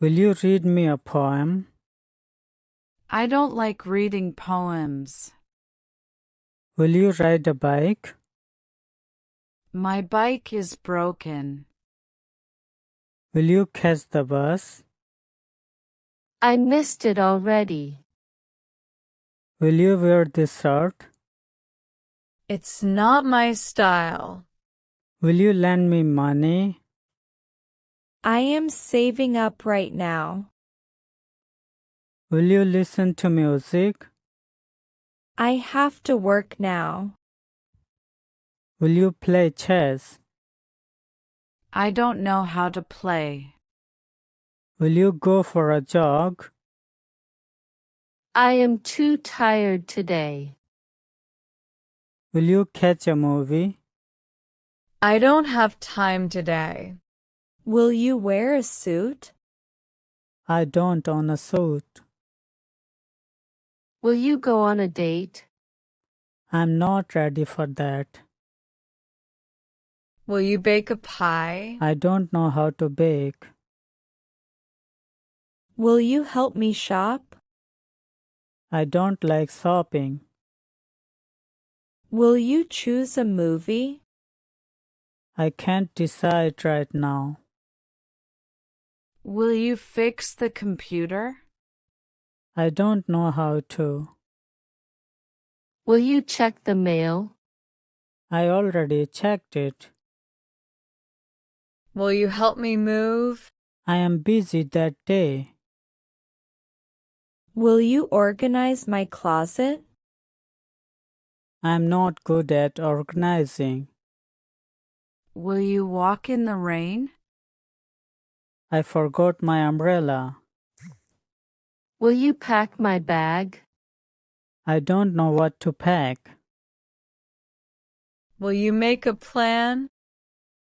Will you read me a poem? I don't like reading poems. Will you ride a bike? My bike is broken. Will you catch the bus? I missed it already. Will you wear this shirt? It's not my style. Will you lend me money? I am saving up right now. Will you listen to music? I have to work now. Will you play chess? I don't know how to play. Will you go for a jog? I am too tired today. Will you catch a movie? I don't have time today. Will you wear a suit? I don't own a suit. Will you go on a date? I'm not ready for that. Will you bake a pie? I don't know how to bake. Will you help me shop? I don't like shopping. Will you choose a movie? I can't decide right now. Will you fix the computer? I don't know how to. Will you check the mail? I already checked it. Will you help me move? I am busy that day. Will you organize my closet? I'm not good at organizing. Will you walk in the rain? I forgot my umbrella. Will you pack my bag? I don't know what to pack. Will you make a plan?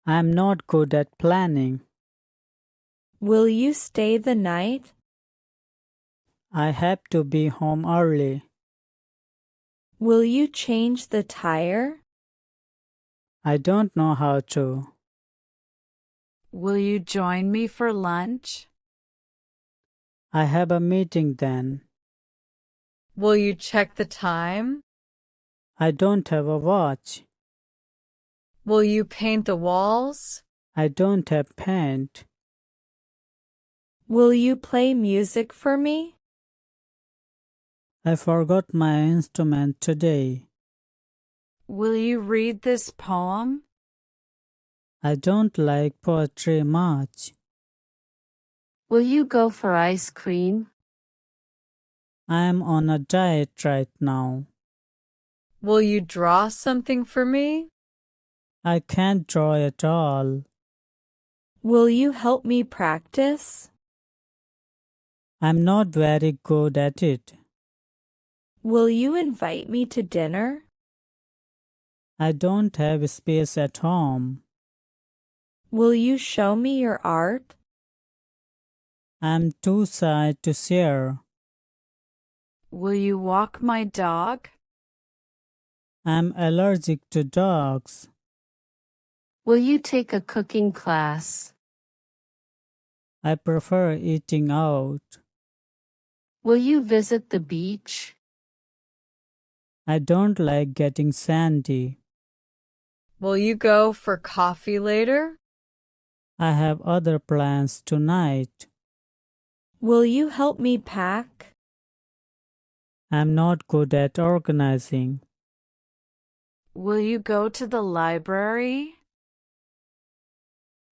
I'm not good at planning. Will you stay the night? I have to be home early. Will you change the tire? I don't know how to. Will you join me for lunch? I have a meeting then. Will you check the time? I don't have a watch. Will you paint the walls? I don't have paint. Will you play music for me? I forgot my instrument today. Will you read this poem? I don't like poetry much. Will you go for ice cream? I am on a diet right now. Will you draw something for me? I can't draw at all. Will you help me practice? I'm not very good at it. Will you invite me to dinner? I don't have space at home. Will you show me your art? I'm too shy to share. Will you walk my dog? I'm allergic to dogs. Will you take a cooking class? I prefer eating out. Will you visit the beach? I don't like getting sandy. Will you go for coffee later? I have other plans tonight. Will you help me pack? I'm not good at organizing. Will you go to the library?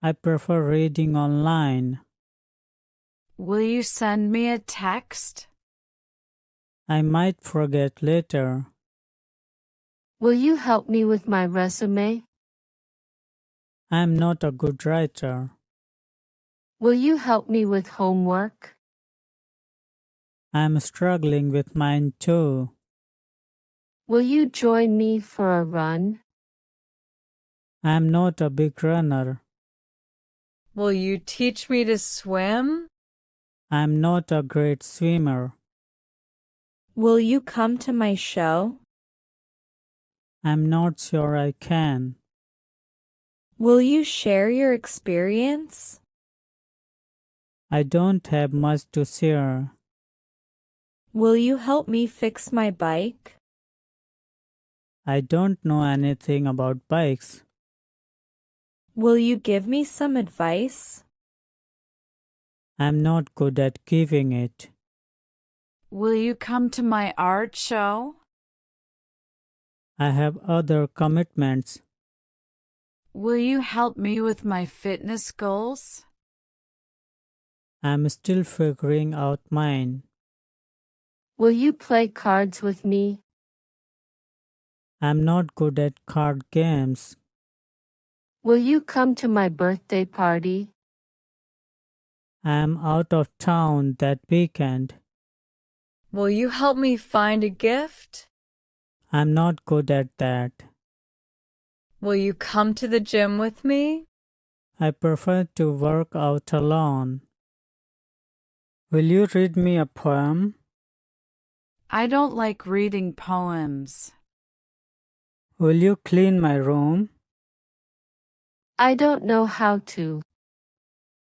I prefer reading online. Will you send me a text? I might forget later. Will you help me with my resume? I'm not a good writer. Will you help me with homework? I'm struggling with mine too. Will you join me for a run? I'm not a big runner. Will you teach me to swim? I'm not a great swimmer. Will you come to my show? I'm not sure I can. Will you share your experience? I don't have much to share. Will you help me fix my bike? I don't know anything about bikes. Will you give me some advice? I'm not good at giving it. Will you come to my art show? I have other commitments. Will you help me with my fitness goals? I'm still figuring out mine. Will you play cards with me? I'm not good at card games. Will you come to my birthday party? I'm out of town that weekend. Will you help me find a gift? I'm not good at that. Will you come to the gym with me? I prefer to work out alone. Will you read me a poem? I don't like reading poems. Will you clean my room? I don't know how to.